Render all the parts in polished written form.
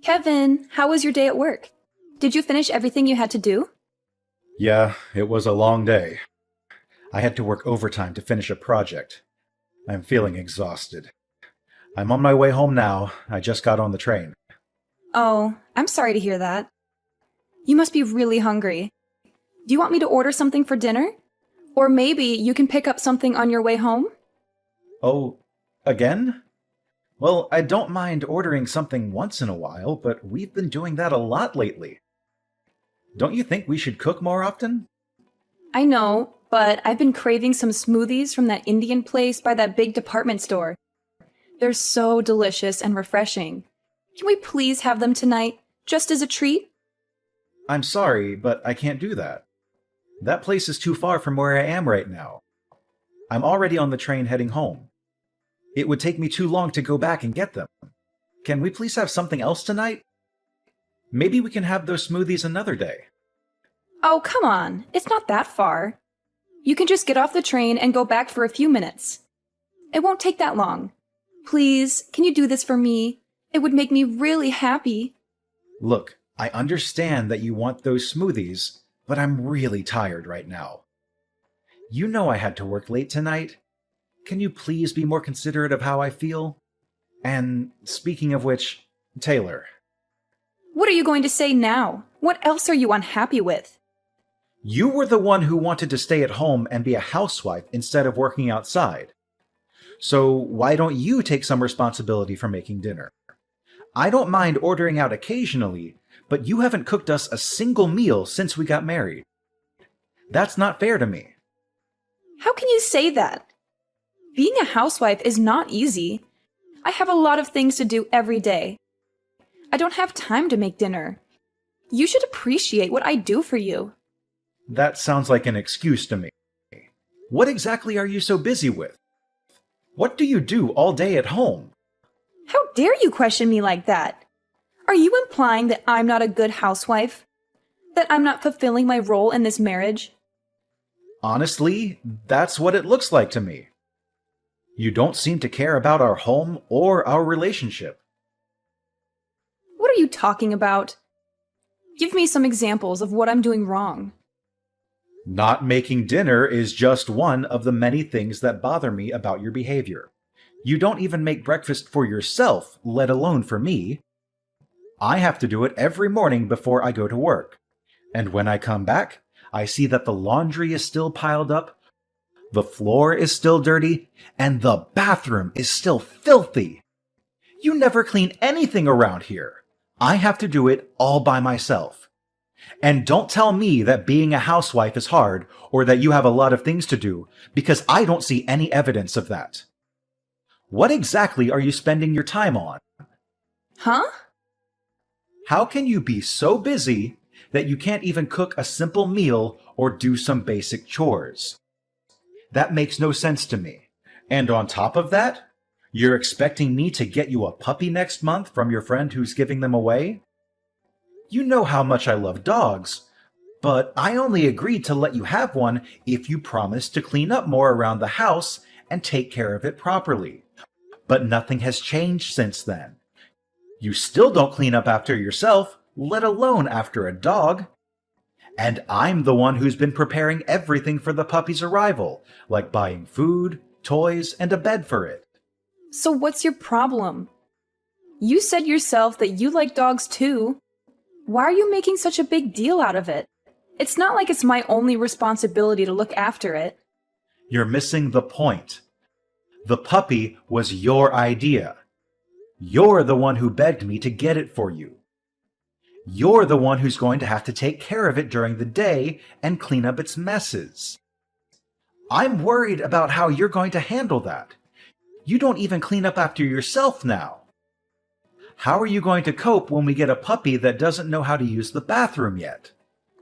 Kevin, how was your day at work? Did you finish everything you had to do? Yeah, it was a long day. I had to work overtime to finish a project. I'm feeling exhausted. I'm on my way home now. I just got on the train. Oh, I'm sorry to hear that. You must be really hungry. Do you want me to order something for dinner? Or maybe you can pick up something on your way home? Oh, again? Well, I don't mind ordering something once in a while, but we've been doing that a lot lately. Don't you think we should cook more often? I know, but I've been craving some smoothies from that Indian place by that big department store. They're so delicious and refreshing. Can we please have them tonight, just as a treat? I'm sorry, but I can't do that. That place is too far from where I am right now. I'm already on the train heading home. It would take me too long to go back and get them. Can we please have something else tonight? Maybe we can have those smoothies another day. Oh, come on. It's not that far. You can just get off the train and go back for a few minutes. It won't take that long. Please, can you do this for me? It would make me really happy. Look, I understand that you want those smoothies, but I'm really tired right now. You know I had to work late tonight. Can you please be more considerate of how I feel? And speaking of which, Taylor. What are you going to say now? What else are you unhappy with? You were the one who wanted to stay at home and be a housewife instead of working outside. So why don't you take some responsibility for making dinner? I don't mind ordering out occasionally, but you haven't cooked us a single meal since we got married. That's not fair to me. How can you say that? Being a housewife is not easy. I have a lot of things to do every day. I don't have time to make dinner. You should appreciate what I do for you. That sounds like an excuse to me. What exactly are you so busy with? What do you do all day at home? How dare you question me like that? Are you implying that I'm not a good housewife? That I'm not fulfilling my role in this marriage? Honestly, that's what it looks like to me. You don't seem to care about our home or our relationship. What are you talking about? Give me some examples of what I'm doing wrong. Not making dinner is just one of the many things that bother me about your behavior. You don't even make breakfast for yourself, let alone for me. I have to do it every morning before I go to work. And when I come back, I see that the laundry is still piled up, the floor is still dirty, and the bathroom is still filthy. You never clean anything around here. I have to do it all by myself. And don't tell me that being a housewife is hard or that you have a lot of things to do, because I don't see any evidence of that. What exactly are you spending your time on? Huh? How can you be so busy that you can't even cook a simple meal or do some basic chores? That makes no sense to me. And on top of that, you're expecting me to get you a puppy next month from your friend who's giving them away? You know how much I love dogs, but I only agreed to let you have one if you promised to clean up more around the house and take care of it properly. But nothing has changed since then. You still don't clean up after yourself, let alone after a dog. And I'm the one who's been preparing everything for the puppy's arrival, like buying food, toys, and a bed for it. So what's your problem? You said yourself that you like dogs too. Why are you making such a big deal out of it? It's not like it's my only responsibility to look after it. You're missing the point. The puppy was your idea. You're the one who begged me to get it for you. You're the one who's going to have to take care of it during the day and clean up its messes. I'm worried about how you're going to handle that. You don't even clean up after yourself now. How are you going to cope when we get a puppy that doesn't know how to use the bathroom yet?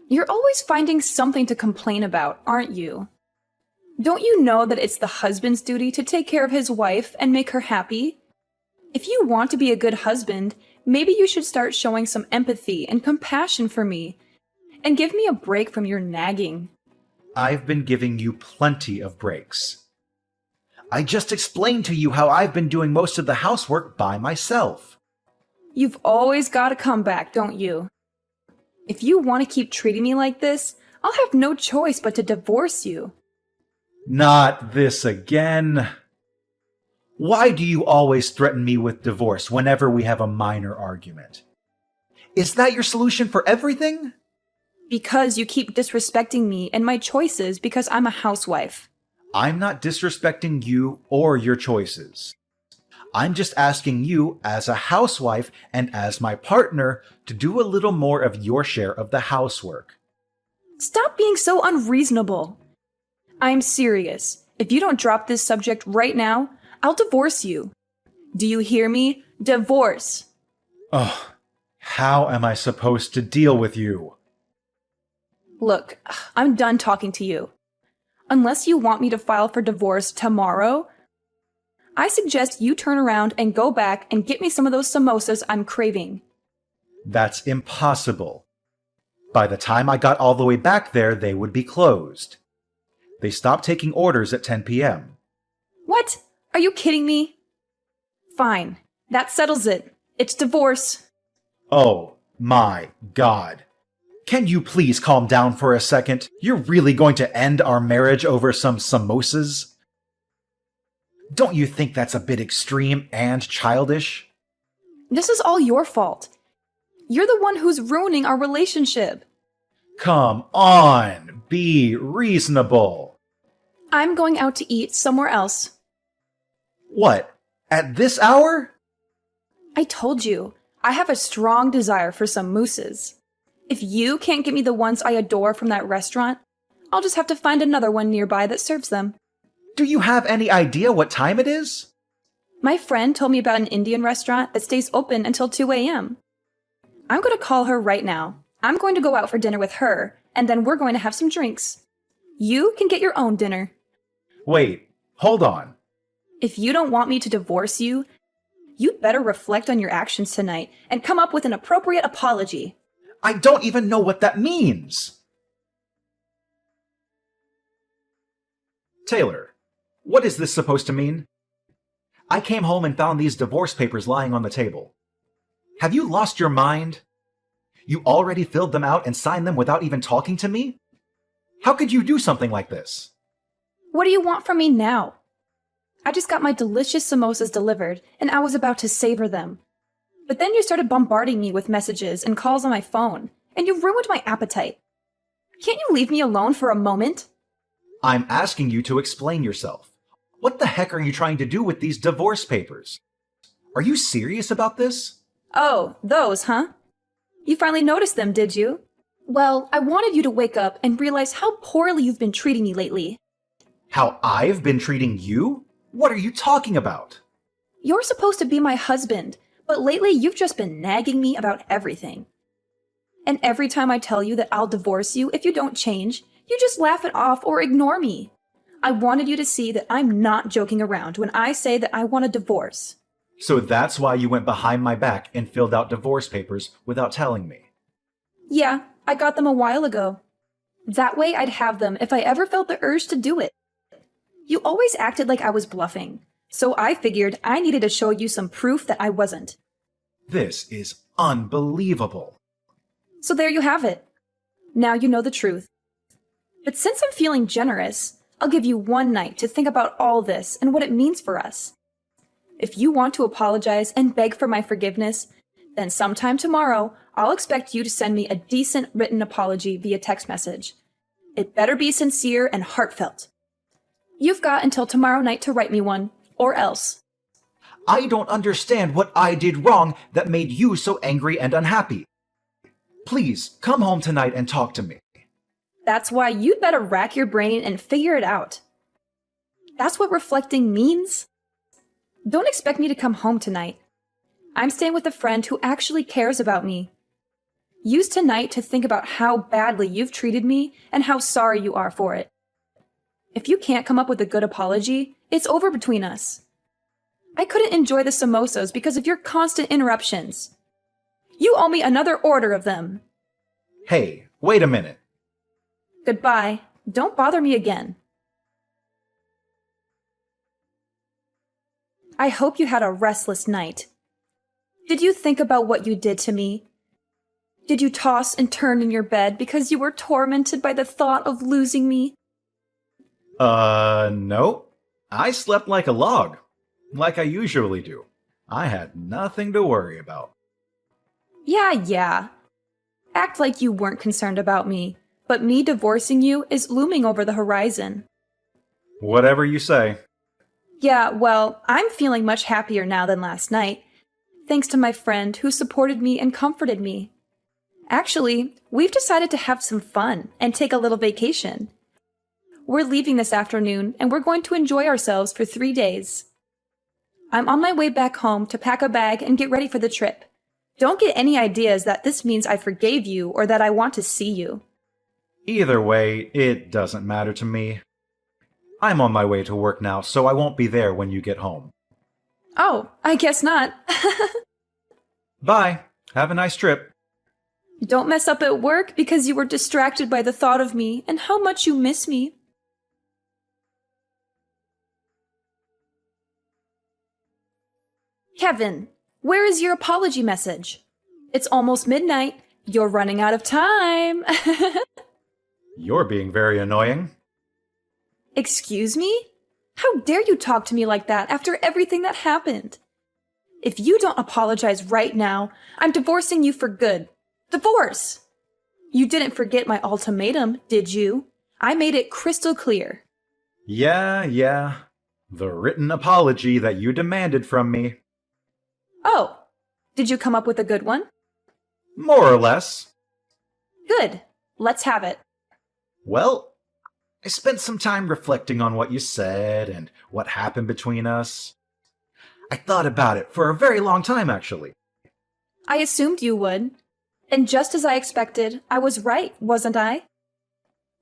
You're always finding something to complain about, aren't you? Don't you know that it's the husband's duty to take care of his wife and make her happy? If you want to be a good husband, maybe you should start showing some empathy and compassion for me, and give me a break from your nagging. I've been giving you plenty of breaks. I just explained to you how I've been doing most of the housework by myself. You've always got a comeback, don't you? If you want to keep treating me like this, I'll have no choice but to divorce you. Not this again. Why do you always threaten me with divorce whenever we have a minor argument? Is that your solution for everything? Because you keep disrespecting me and my choices because I'm a housewife. I'm not disrespecting you or your choices. I'm just asking you, as a housewife and as my partner, to do a little more of your share of the housework. Stop being so unreasonable. I'm serious. If you don't drop this subject right now, I'll divorce you. Do you hear me? Divorce. Ugh, how am I supposed to deal with you? Look, I'm done talking to you. Unless you want me to file for divorce tomorrow, I suggest you turn around and go back and get me some of those samosas I'm craving. That's impossible. By the time I got all the way back there, they would be closed. They stopped taking orders at 10 p.m. What? Are you kidding me? Fine. That settles it. It's divorce. Oh my God. Can you please calm down for a second? You're really going to end our marriage over some samosas? Don't you think that's a bit extreme and childish? This is all your fault. You're the one who's ruining our relationship. Come on, be reasonable. I'm going out to eat somewhere else. What? At this hour? I told you, I have a strong desire for some mousses. If you can't get me the ones I adore from that restaurant, I'll just have to find another one nearby that serves them. Do you have any idea what time it is? My friend told me about an Indian restaurant that stays open until 2 a.m. I'm going to call her right now. I'm going to go out for dinner with her, and then we're going to have some drinks. You can get your own dinner. Wait, hold on. If you don't want me to divorce you, you'd better reflect on your actions tonight and come up with an appropriate apology. I don't even know what that means. Taylor, what is this supposed to mean? I came home and found these divorce papers lying on the table. Have you lost your mind? You already filled them out and signed them without even talking to me? How could you do something like this? What do you want from me now? I just got my delicious samosas delivered, and I was about to savor them. But then you started bombarding me with messages and calls on my phone, and you ruined my appetite. Can't you leave me alone for a moment? I'm asking you to explain yourself. What the heck are you trying to do with these divorce papers? Are you serious about this? Oh, those, huh? You finally noticed them, did you? Well, I wanted you to wake up and realize how poorly you've been treating me lately. How I've been treating you? What are you talking about? You're supposed to be my husband, but lately you've just been nagging me about everything. And every time I tell you that I'll divorce you if you don't change, you just laugh it off or ignore me. I wanted you to see that I'm not joking around when I say that I want a divorce. So that's why you went behind my back and filled out divorce papers without telling me. Yeah, I got them a while ago. That way I'd have them if I ever felt the urge to do it. You always acted like I was bluffing, so I figured I needed to show you some proof that I wasn't. This is unbelievable. So there you have it. Now you know the truth. But since I'm feeling generous, I'll give you one night to think about all this and what it means for us. If you want to apologize and beg for my forgiveness, then sometime tomorrow, I'll expect you to send me a decent written apology via text message. It better be sincere and heartfelt. You've got until tomorrow night to write me one, or else. I don't understand what I did wrong that made you so angry and unhappy. Please, come home tonight and talk to me. That's why you'd better rack your brain and figure it out. That's what reflecting means. Don't expect me to come home tonight. I'm staying with a friend who actually cares about me. Use tonight to think about how badly you've treated me and how sorry you are for it. If you can't come up with a good apology, it's over between us. I couldn't enjoy the samosas because of your constant interruptions. You owe me another order of them. Hey, wait a minute. Goodbye. Don't bother me again. I hope you had a restless night. Did you think about what you did to me? Did you toss and turn in your bed because you were tormented by the thought of losing me? No. I slept like a log, like I usually do. I had nothing to worry about. Yeah. Act like you weren't concerned about me, but me divorcing you is looming over the horizon. Whatever you say. Yeah, well, I'm feeling much happier now than last night, thanks to my friend who supported me and comforted me. Actually, we've decided to have some fun and take a little vacation. We're leaving this afternoon and we're going to enjoy ourselves for 3 days. I'm on my way back home to pack a bag and get ready for the trip. Don't get any ideas that this means I forgave you or that I want to see you. Either way, it doesn't matter to me. I'm on my way to work now, so I won't be there when you get home. Oh, I guess not. Bye. Have a nice trip. Don't mess up at work because you were distracted by the thought of me and how much you miss me. Kevin, where is your apology message? It's almost midnight. You're running out of time. You're being very annoying. Excuse me? How dare you talk to me like that after everything that happened? If you don't apologize right now, I'm divorcing you for good. Divorce! You didn't forget my ultimatum, did you? I made it crystal clear. Yeah. The written apology that you demanded from me. Oh, did you come up with a good one? More or less. Good. Let's have it. Well, I spent some time reflecting on what you said and what happened between us. I thought about it for a very long time, actually. I assumed you would. And just as I expected, I was right, wasn't I?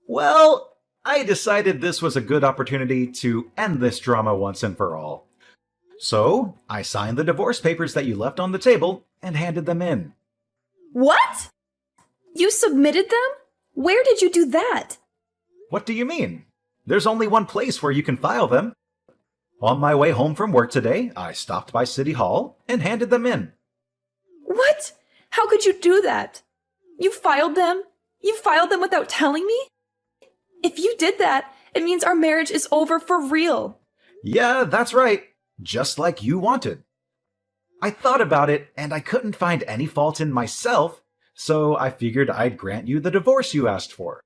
Well, I decided this was a good opportunity to end this drama once and for all. So, I signed the divorce papers that you left on the table and handed them in. What? You submitted them? Where did you do that? What do you mean? There's only one place where you can file them. On my way home from work today, I stopped by City Hall and handed them in. What? How could you do that? You filed them? You filed them without telling me? If you did that, it means our marriage is over for real. Yeah, that's right. Just like you wanted. I thought about it, and I couldn't find any fault in myself, so I figured I'd grant you the divorce you asked for.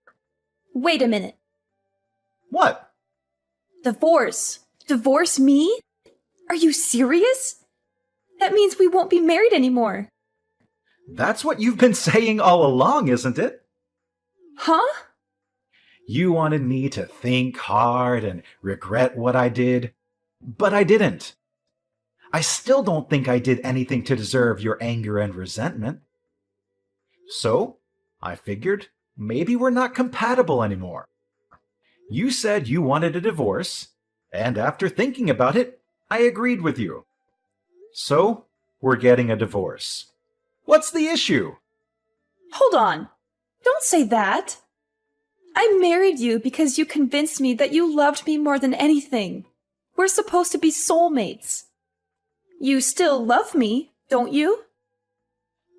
Wait a minute. What? Divorce? Divorce me? Are you serious? That means we won't be married anymore. That's what you've been saying all along, isn't it? Huh? You wanted me to think hard and regret what I did, but I didn't. I still don't think I did anything to deserve your anger and resentment. So, I figured maybe we're not compatible anymore. You said you wanted a divorce, and after thinking about it, I agreed with you. So, we're getting a divorce. What's the issue? Hold on. Don't say that. I married you because you convinced me that you loved me more than anything. We're supposed to be soulmates. You still love me, don't you?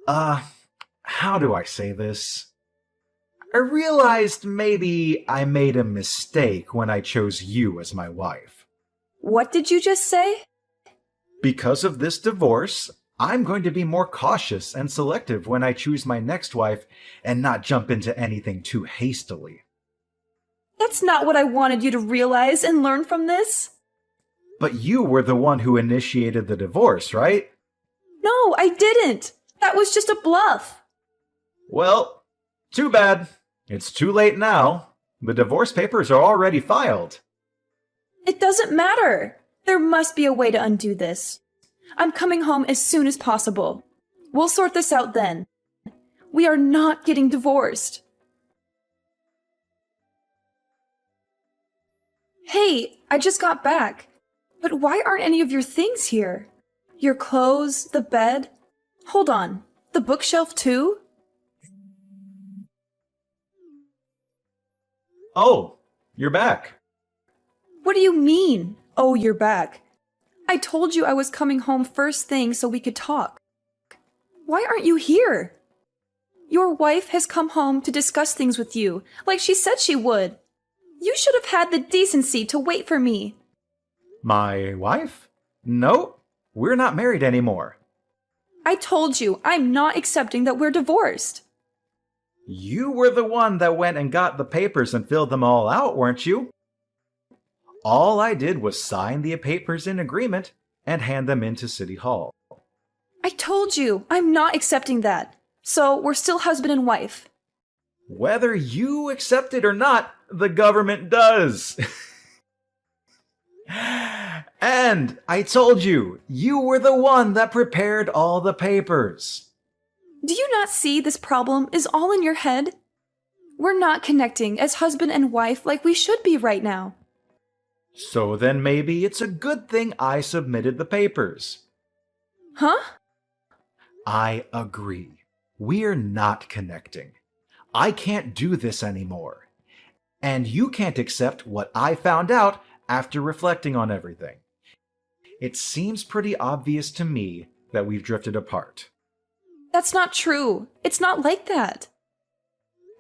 How do I say this? I realized maybe I made a mistake when I chose you as my wife. What did you just say? Because of this divorce, I'm going to be more cautious and selective when I choose my next wife and not jump into anything too hastily. That's not what I wanted you to realize and learn from this. But you were the one who initiated the divorce, right? No, I didn't. That was just a bluff. Well, too bad. It's too late now. The divorce papers are already filed. It doesn't matter. There must be a way to undo this. I'm coming home as soon as possible. We'll sort this out then. We are not getting divorced. Hey, I just got back. But why aren't any of your things here? Your clothes, the bed? Hold on, the bookshelf too? Oh, you're back. What do you mean, oh, you're back? I told you I was coming home first thing so we could talk. Why aren't you here? Your wife has come home to discuss things with you, like she said she would. You should have had the decency to wait for me. My wife? No, we're not married anymore. I told you, I'm not accepting that we're divorced. You were the one that went and got the papers and filled them all out, weren't you? All I did was sign the papers in agreement and hand them into City Hall. I told you, I'm not accepting that. So we're still husband and wife. Whether you accept it or not, the government does. And I told you, you were the one that prepared all the papers. Do you not see this problem is all in your head? We're not connecting as husband and wife like we should be right now. So then maybe it's a good thing I submitted the papers. Huh? I agree. We're not connecting. I can't do this anymore. And you can't accept what I found out after reflecting on everything. It seems pretty obvious to me that we've drifted apart. That's not true. It's not like that.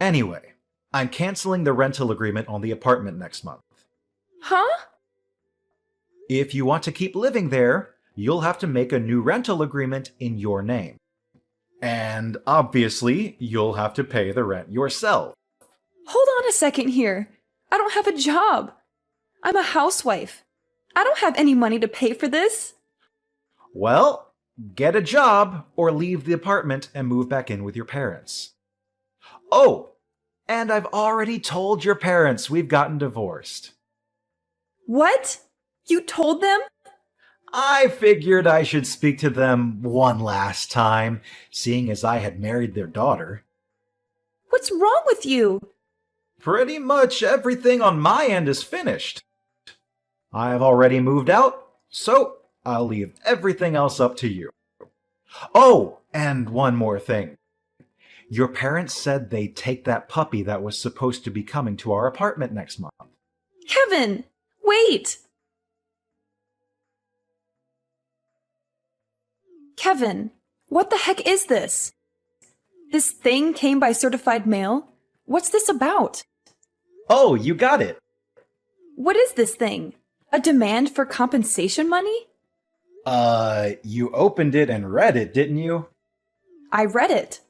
Anyway, I'm canceling the rental agreement on the apartment next month. Huh? If you want to keep living there, you'll have to make a new rental agreement in your name. And obviously, you'll have to pay the rent yourself. Hold on a second here. I don't have a job. I'm a housewife. I don't have any money to pay for this. Well, get a job or leave the apartment and move back in with your parents. Oh, and I've already told your parents we've gotten divorced. What? You told them? I figured I should speak to them one last time, seeing as I had married their daughter. What's wrong with you? Pretty much everything on my end is finished. I've already moved out, so I'll leave everything else up to you. Oh, and one more thing. Your parents said they'd take that puppy that was supposed to be coming to our apartment next month. Kevin, wait! Kevin, what the heck is this? This thing came by certified mail? What's this about? Oh, you got it. What is this thing? A demand for compensation money? You opened it and read it, didn't you? I read it.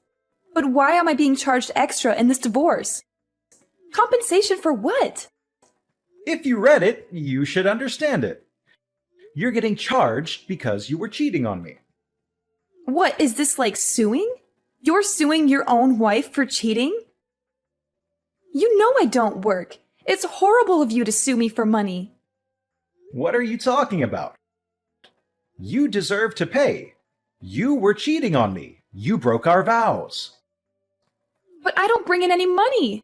But why am I being charged extra in this divorce? Compensation for what? If you read it, you should understand it. You're getting charged because you were cheating on me. What, is this like suing? You're suing your own wife for cheating? You know I don't work. It's horrible of you to sue me for money. What are you talking about? You deserve to pay. You were cheating on me. You broke our vows. But I don't bring in any money.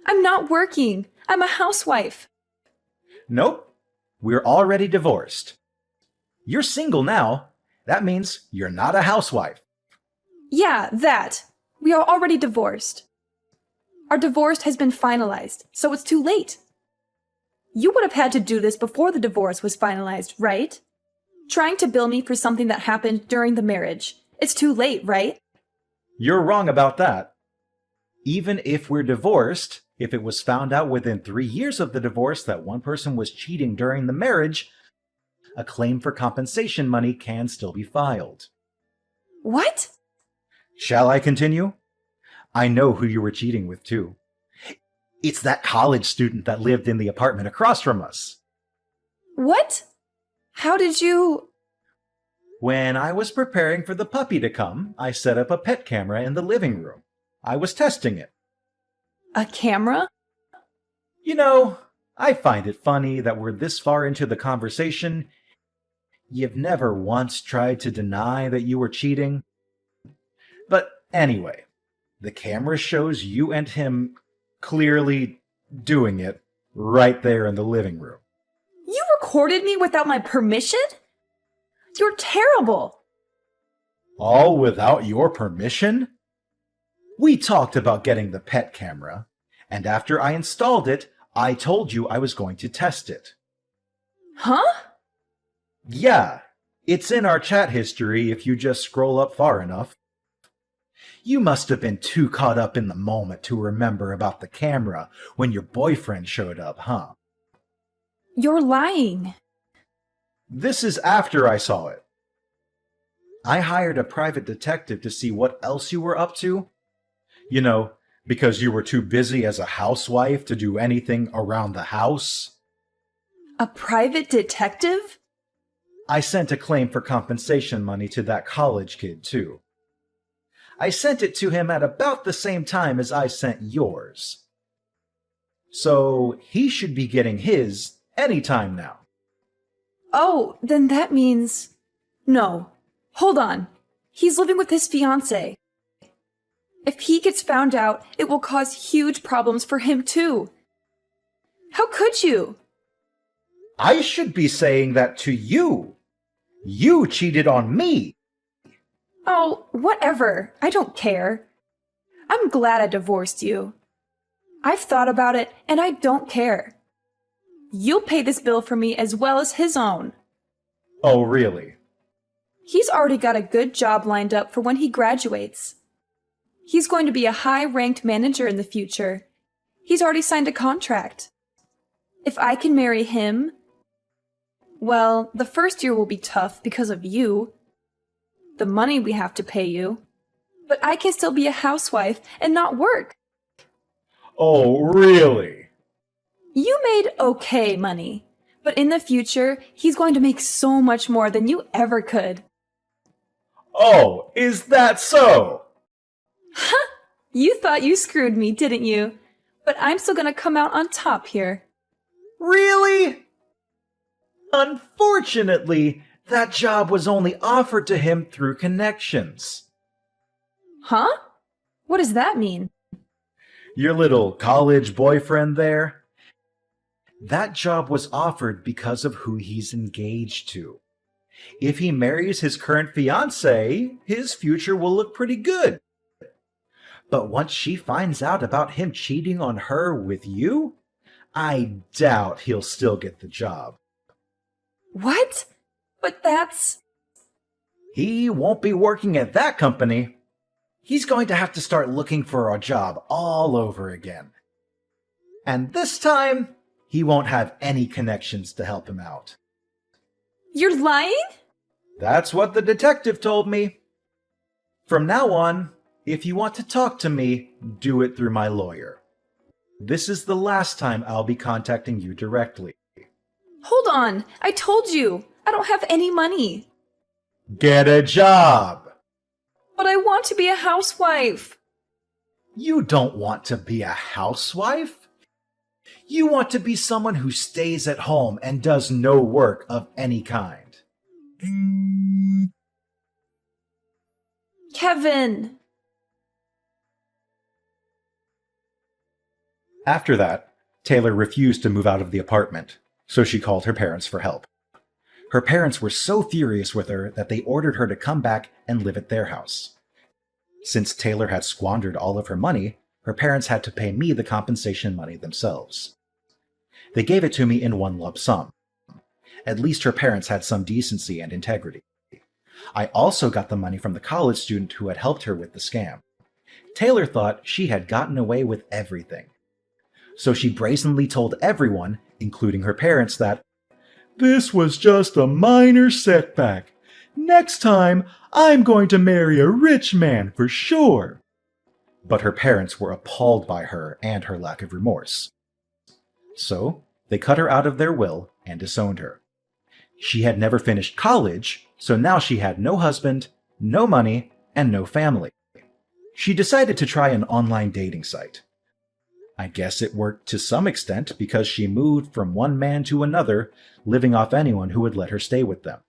I'm not working. I'm a housewife. Nope. We're already divorced. You're single now. That means you're not a housewife. Yeah, that. We are already divorced. Our divorce has been finalized, so it's too late. You would have had to do this before the divorce was finalized, right? Trying to bill me for something that happened during the marriage. It's too late, right? You're wrong about that. Even if we're divorced, if it was found out within 3 years of the divorce that one person was cheating during the marriage, a claim for compensation money can still be filed. What? Shall I continue? I know who you were cheating with, too. It's that college student that lived in the apartment across from us. What? How did you... When I was preparing for the puppy to come, I set up a pet camera in the living room. I was testing it. A camera? You know, I find it funny that we're this far into the conversation. You've never once tried to deny that you were cheating. But anyway, the camera shows you and him clearly doing it right there in the living room. You recorded me without my permission? You're terrible. All without your permission? We talked about getting the pet camera, and after I installed it, I told you I was going to test it. Huh? Yeah, it's in our chat history if you just scroll up far enough. You must have been too caught up in the moment to remember about the camera when your boyfriend showed up, huh? You're lying. This is after I saw it. I hired a private detective to see what else you were up to. You know, because you were too busy as a housewife to do anything around the house. A private detective? I sent a claim for compensation money to that college kid, too. I sent it to him at about the same time as I sent yours. So he should be getting his any time now. Oh, then that means... No. Hold on. He's living with his fiancée. If he gets found out, it will cause huge problems for him too. How could you? I should be saying that to you. You cheated on me. Oh, whatever. I don't care. I'm glad I divorced you. I've thought about it, and I don't care. You'll pay this bill for me as well as his own. Oh, really? He's already got a good job lined up for when he graduates. He's going to be a high-ranked manager in the future. He's already signed a contract. If I can marry him, well, the first year will be tough because of you. The money we have to pay you. But I can still be a housewife and not work. Oh, really? You made okay money, but in the future, he's going to make so much more than you ever could. Oh, is that so? Ha! You thought you screwed me, didn't you? But I'm still gonna come out on top here. Really? Unfortunately, that job was only offered to him through connections. Huh? What does that mean? Your little college boyfriend there? That job was offered because of who he's engaged to. If he marries his current fiancée, his future will look pretty good. But once she finds out about him cheating on her with you, I doubt he'll still get the job. What? But that's... He won't be working at that company. He's going to have to start looking for a job all over again. And this time, he won't have any connections to help him out. You're lying? That's what the detective told me. From now on, if you want to talk to me, do it through my lawyer. This is the last time I'll be contacting you directly. Hold on. I told you. I don't have any money. Get a job! But I want to be a housewife. You don't want to be a housewife? You want to be someone who stays at home and does no work of any kind. Kevin! After that, Taylor refused to move out of the apartment, so she called her parents for help. Her parents were so furious with her that they ordered her to come back and live at their house. Since Taylor had squandered all of her money, her parents had to pay me the compensation money themselves. They gave it to me in one lump sum. At least her parents had some decency and integrity. I also got the money from the college student who had helped her with the scam. Taylor thought she had gotten away with everything. So she brazenly told everyone, including her parents, that this was just a minor setback. Next time, I'm going to marry a rich man for sure. But her parents were appalled by her and her lack of remorse. So they cut her out of their will and disowned her. She had never finished college, so now she had no husband, no money, and no family. She decided to try an online dating site. I guess it worked to some extent because she moved from one man to another, living off anyone who would let her stay with them,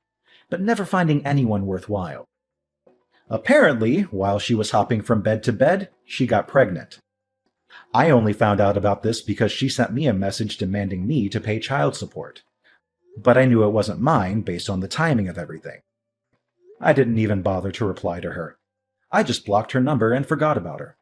but never finding anyone worthwhile. Apparently, while she was hopping from bed to bed, she got pregnant. I only found out about this because she sent me a message demanding me to pay child support. But I knew it wasn't mine based on the timing of everything. I didn't even bother to reply to her. I just blocked her number and forgot about her.